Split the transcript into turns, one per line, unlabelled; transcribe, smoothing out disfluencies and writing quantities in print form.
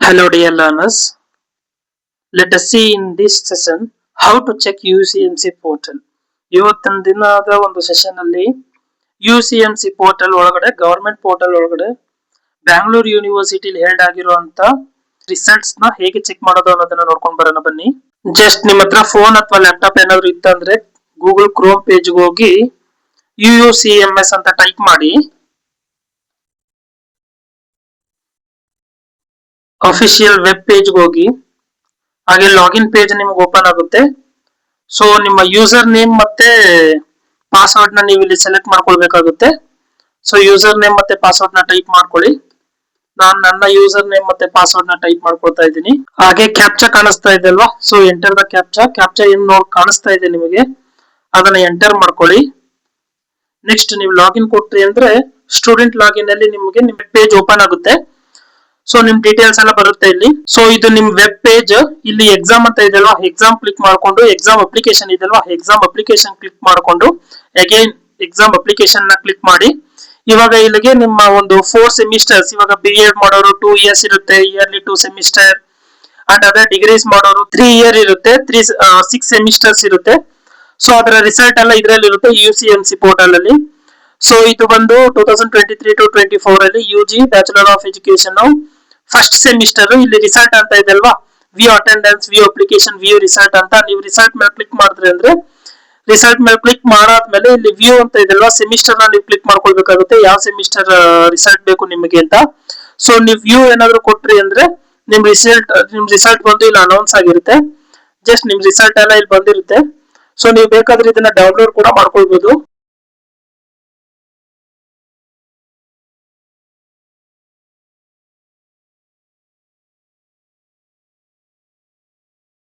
Hello dear learners, let us see in this session how to check UCMC portal. ಇವತ್ತಿನ ದಿನದ ಒಂದು session ಅಲ್ಲಿ UCMC portal ಒಳಗಡೆ government portal ಒಳಗಡೆ Bangalore ಯೂನಿವರ್ಸಿಟಿಲಿ held ಆಗಿರುವಂತ ರಿಸಲ್ಟ್ಸ್ ನ ಹೇಗೆ ಚೆಕ್ ಮಾಡೋದು ಅನ್ನೋದನ್ನ ನೋಡ್ಕೊಂಡು ಬರೋಣ ಬನ್ನಿ. ಜಸ್ಟ್ ನಿಮ್ಮ ಹತ್ರ ಫೋನ್ ಅಥವಾ ಲ್ಯಾಪ್ಟಾಪ್ ಏನಾದ್ರು ಇತ್ತಂದ್ರೆ ಗೂಗಲ್ ಕ್ರೋಮ್ ಪೇಜ್ ಹೋಗಿ UUCMS ಅಂತ ಟೈಪ್ ಮಾಡಿ. ಅಫಿಷಿಯಲ್ ವೆಬ್ ಪೇಜ್ ಹೋಗಿ ಹಾಗೆ ಲಾಗಿನ್ ಪೇಜ್ ನಿಮ್ಗೆ ಓಪನ್ ಆಗುತ್ತೆ. ಸೊ ನಿಮ್ಮ ಯೂಸರ್ ನೇಮ್ ಮತ್ತೆ ಪಾಸ್ವರ್ಡ್ ನ ನೀವು ಇಲ್ಲಿ ಸೆಲೆಕ್ಟ್ ಮಾಡ್ಕೊಳ್ಬೇಕಾಗುತ್ತೆ. ಸೊ ಯೂಸರ್ ನೇಮ್ ಮತ್ತೆ ಪಾಸ್ವರ್ಡ್ ನ ಟೈಪ್ ಮಾಡ್ಕೊಳ್ಳಿ. ನಾನು ನನ್ನ ಯೂಸರ್ ನೇಮ್ ಮತ್ತೆ ಪಾಸ್ವರ್ಡ್ ನ ಟೈಪ್ ಮಾಡ್ಕೊಳ್ತಾ ಇದ್ದೀನಿ. ಹಾಗೆ ಕ್ಯಾಪ್ಚಾ ಕಾಣಿಸ್ತಾ ಇದೆ ಅಲ್ವಾ, ಸೊ ಎಂಟರ್ ದ ಕ್ಯಾಪ್ಚಾ ಏನ್ ಕಾಣಿಸ್ತಾ ಇದೆ ನಿಮಗೆ ಅದನ್ನ ಎಂಟರ್ ಮಾಡ್ಕೊಳ್ಳಿ. ನೆಕ್ಸ್ಟ್ ನೀವು ಲಾಗಿನ್ ಕೊಟ್ರಿ ಅಂದ್ರೆ ಸ್ಟೂಡೆಂಟ್ ಲಾಗಿನ್ ಅಲ್ಲಿ ನಿಮಗೆ ನಿಮ್ಮ ಪೇಜ್ ಓಪನ್ ಆಗುತ್ತೆ. ಸೊ ನಿಮ್ ಡೀಟೇಲ್ಸ್ ಎಲ್ಲ ಬರುತ್ತೆ ಇಲ್ಲಿ. ಸೊ ಇದು ನಿಮ್ ವೆಬ್ ಪೇಜ್. ಇಲ್ಲಿ ಎಕ್ಸಾಮ್ ಅಂತ ಇದೆಲ್ವಾ, ಎಕ್ಸಾಮ್ ಕ್ಲಿಕ್ ಮಾಡ್ಕೊಂಡು ಎಕ್ಸಾಮ್ ಅಪ್ಲಿಕೇಶನ್ ಇದೆಲ್ವಾ, ಎಕ್ಸಾಮ್ ಅಪ್ಲಿಕೇಶನ್ ಕ್ಲಿಕ್ ಮಾಡ್ಕೊಂಡು ಅಗೈನ್ ಎಕ್ಸಾಮ್ ಅಪ್ಲಿಕೇಶನ್ ನ ಕ್ಲಿಕ್ ಮಾಡಿ. ಇವಾಗ ಇಲ್ಲಿಗೆ ನಿಮ್ಮ ಒಂದು 4 ಸೆಮಿಸ್ಟರ್ಸ್, ಇವಾಗ BEd ಮಾಡೋರು 2 years ಇರುತ್ತೆ, ಇಯರ್ಲಿ 2 ಸೆಮಿಸ್ಟರ್. ಅಂಡ್ ಅದೇ ಡಿಗ್ರೀಸ್ ಮಾಡೋರು 3 year ಇರುತ್ತೆ, 6 ಸೆಮಿಸ್ಟರ್ಸ್ ಇರುತ್ತೆ. ಸೊ ಅದರ ರಿಸಲ್ಟ್ ಎಲ್ಲ ಇದರಲ್ಲಿ ಇರುತ್ತೆ UCMC ಪೋರ್ಟಲ್ ಅಲ್ಲಿ. ಸೊ ಇದು ಬಂದು 2023 to 24 ಅಲ್ಲಿ UG bachelor of education first semester. ಇಲ್ಲಿ ರಿಸಲ್ಟ್ ಅಂತ ಇದೆ ಅಲ್ವಾ, view attendance, view application, view result ಅಂತ. ನೀವು ರಿಸಲ್ಟ್ ಮೇಲೆ ಕ್ಲಿಕ್ ಮಾಡಿದ್ರೆ ಅಂದ್ರೆ ರಿಸಲ್ಟ್ ಮೇಲೆ ಕ್ಲಿಕ್ ಮಾಡಾದ್ಮೇಲೆ ಇಲ್ಲಿ ವ್ಯೂ ಅಂತ ಇದೆ ಅಲ್ವಾ, ಸೆಮಿಸ್ಟರ್ ನ ನೀವು ಕ್ಲಿಕ್ ಮಾಡ್ಕೊಳ್ಬೇಕಾಗುತ್ತೆ, ಯಾವ ಸೆಮಿಸ್ಟರ್ ರಿಸಲ್ಟ್ ಬೇಕು ನಿಮಗೆ ಅಂತ. ಸೊ ನೀವು ವ್ಯೂ ಏನಾದ್ರು ಕೊಟ್ರಿ ಅಂದ್ರೆ ನಿಮ್ ರಿಸಲ್ಟ್ ಬಂದು ಇಲ್ಲಿ ಅನೌನ್ಸ್ ಆಗಿರುತ್ತೆ. ಜಸ್ಟ್ ನಿಮ್ ರಿಸಲ್ಟ್ ಎಲ್ಲ ಇಲ್ಲಿ ಬಂದಿರುತ್ತೆ. ಸೊ ನೀವು ಬೇಕಾದ್ರೆ ಇದನ್ನ ಡೌನ್ಲೋಡ್ ಕೂಡ ಮಾಡ್ಕೊಳ್ಬಹುದು.